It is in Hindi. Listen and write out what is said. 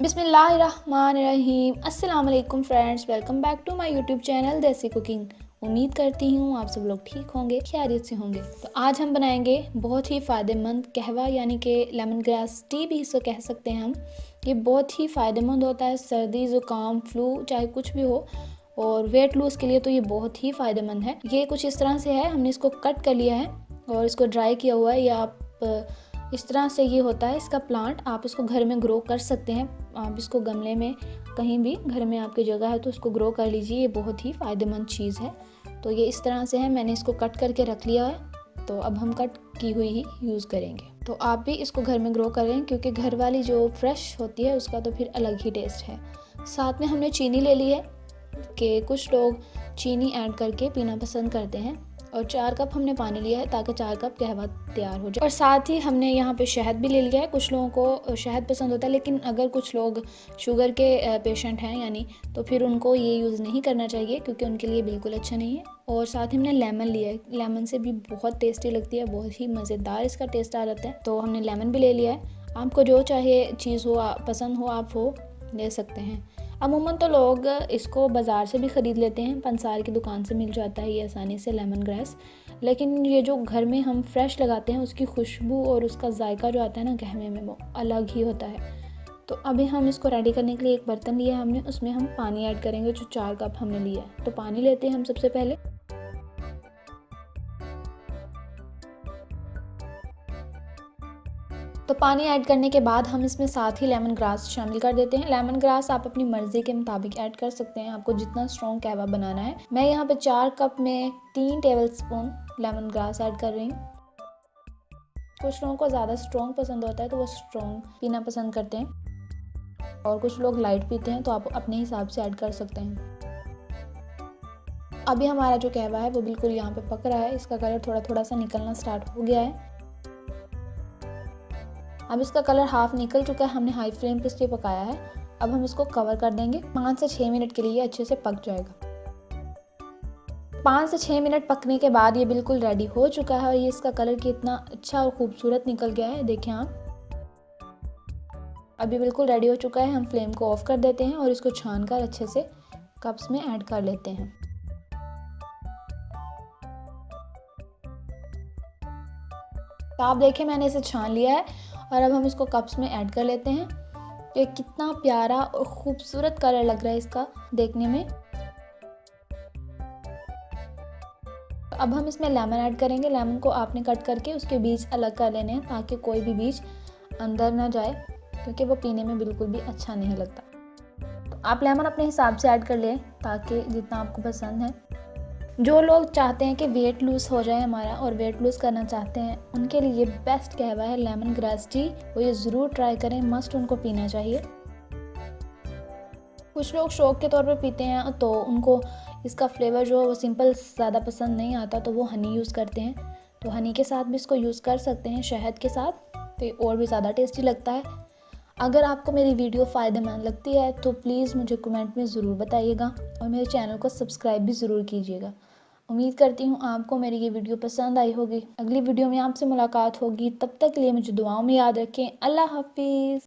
बिस्मिल्लाहिर्रहमानिर्रहीम। अस्सलाम वालेकुम friends, welcome back to my YouTube channel Desi cooking. उम्मीद करती हूँ आप सब लोग ठीक होंगे, खैरियत से होंगे। तो आज हम बनाएंगे बहुत ही फ़ायदेमंद कहवा, यानी कि लेमन ग्रास टी भी इसको कह सकते हैं हम। ये बहुत ही फ़ायदेमंद होता है, सर्दी ज़ुकाम फ्लू चाहे कुछ भी हो, और वेट लूज़ के लिए तो ये बहुत ही फ़ायदेमंद है। ये कुछ इस तरह से है, हमने इसको कट कर लिया है और इसको ड्राई किया हुआ है। या आप इस तरह से ये होता है इसका प्लांट, आप इसको घर में ग्रो कर सकते हैं। आप इसको गमले में कहीं भी घर में आपकी जगह है तो इसको ग्रो कर लीजिए, ये बहुत ही फ़ायदेमंद चीज़ है। तो ये इस तरह से है, मैंने इसको कट करके रख लिया है। तो अब हम कट की हुई ही यूज़ करेंगे। तो आप भी इसको घर में ग्रो करें, क्योंकि घर वाली जो फ्रेश होती है उसका तो फिर अलग ही टेस्ट है। साथ में हमने चीनी ले ली है कि कुछ लोग चीनी ऐड करके पीना पसंद करते हैं, और 4 कप हमने पानी लिया है ताकि 4 कप कहवा तैयार हो जाए। और साथ ही हमने यहाँ पे शहद भी ले लिया है। कुछ लोगों को शहद पसंद होता है, लेकिन अगर कुछ लोग शुगर के पेशेंट हैं यानी, तो फिर उनको ये यूज़ नहीं करना चाहिए, क्योंकि उनके लिए बिल्कुल अच्छा नहीं है। और साथ ही हमने लेमन लिया है, लेमन से भी बहुत टेस्टी लगती है, बहुत ही मज़ेदार इसका टेस्ट आ जाता है। तो हमने लेमन भी ले लिया है। आपको जो चाहे चीज़ हो, पसंद हो, आप वो ले सकते हैं। अमूमन तो लोग इसको बाज़ार से भी ख़रीद लेते हैं, पंसार की दुकान से मिल जाता है ये आसानी से लेमन ग्रास। लेकिन ये जो घर में हम फ्रेश लगाते हैं उसकी खुशबू और उसका जायका जो आता है ना कहवे में, वो अलग ही होता है। तो अभी हम इसको रेडी करने के लिए एक बर्तन लिया है हमने, उसमें हम पानी ऐड करेंगे, जो 4 कप हमने लिया है। तो पानी लेते हैं हम सबसे पहले। तो पानी ऐड करने के बाद हम इसमें साथ ही लेमन ग्रास शामिल कर देते हैं। लेमन ग्रास आप अपनी मर्ज़ी के मुताबिक ऐड कर सकते हैं, आपको जितना स्ट्रॉन्ग कहवा बनाना है। मैं यहाँ पे 4 कप में 3 टेबलस्पून लेमन ग्रास ऐड कर रही हूँ। कुछ लोगों को ज़्यादा स्ट्रॉन्ग पसंद होता है तो वो स्ट्रॉन्ग पीना पसंद करते हैं, और कुछ लोग लाइट पीते हैं, तो आप अपने हिसाब से ऐड कर सकते हैं। अभी हमारा जो कहवा है वो बिल्कुल यहाँ पे पक रहा है, इसका कलर थोड़ा थोड़ा सा निकलना स्टार्ट हो गया है। अब इसका कलर हाफ निकल चुका है, हमने हाई फ्लेम पे इसलिए पकाया है। अब हम इसको कवर कर देंगे, 5 से 6 मिनट के लिए अच्छे से पक जाएगा। 5 से 6 मिनट पकने के बाद ये बिल्कुल रेडी हो चुका है, और ये इसका कलर कितना अच्छा और खूबसूरत निकल गया है, देखें आप। अभी बिल्कुल रेडी हो चुका है, हम फ्लेम को ऑफ कर देते हैं और इसको छान कर अच्छे से कप्स में ऐड कर लेते हैं। तो आप देखें मैंने इसे छान लिया है, और अब हम इसको कप्स में ऐड कर लेते हैं। ये कितना प्यारा और खूबसूरत कलर लग रहा है इसका देखने में। अब हम इसमें लेमन ऐड करेंगे। लेमन को आपने कट करके उसके बीज अलग कर लेने हैं, ताकि कोई भी बीज अंदर ना जाए, क्योंकि वो पीने में बिल्कुल भी अच्छा नहीं लगता। तो आप लेमन अपने हिसाब से ऐड कर लें, ताकि जितना आपको पसंद है। जो लोग चाहते हैं कि वेट लूज़ हो जाए हमारा, और वेट लूज़ करना चाहते हैं, उनके लिए बेस्ट कहवा है लेमन ग्रास टी। वो ये ज़रूर ट्राई करें, मस्ट उनको पीना चाहिए। कुछ लोग शौक के तौर पर पीते हैं, तो उनको इसका फ्लेवर जो है वो सिंपल ज़्यादा पसंद नहीं आता, तो वो हनी यूज़ करते हैं। तो हनी के साथ भी इसको यूज़ कर सकते हैं, शहद के साथ, तो ये और भी ज़्यादा टेस्टी लगता है। अगर आपको मेरी वीडियो फ़ायदेमंद लगती है तो प्लीज़ मुझे कमेंट में ज़रूर बताइएगा, और मेरे चैनल को सब्सक्राइब भी ज़रूर कीजिएगा। उम्मीद करती हूँ आपको मेरी ये वीडियो पसंद आई होगी। अगली वीडियो में आपसे मुलाकात होगी, तब तक के लिए मुझे दुआओं में याद रखें। अल्लाह हाफिज़।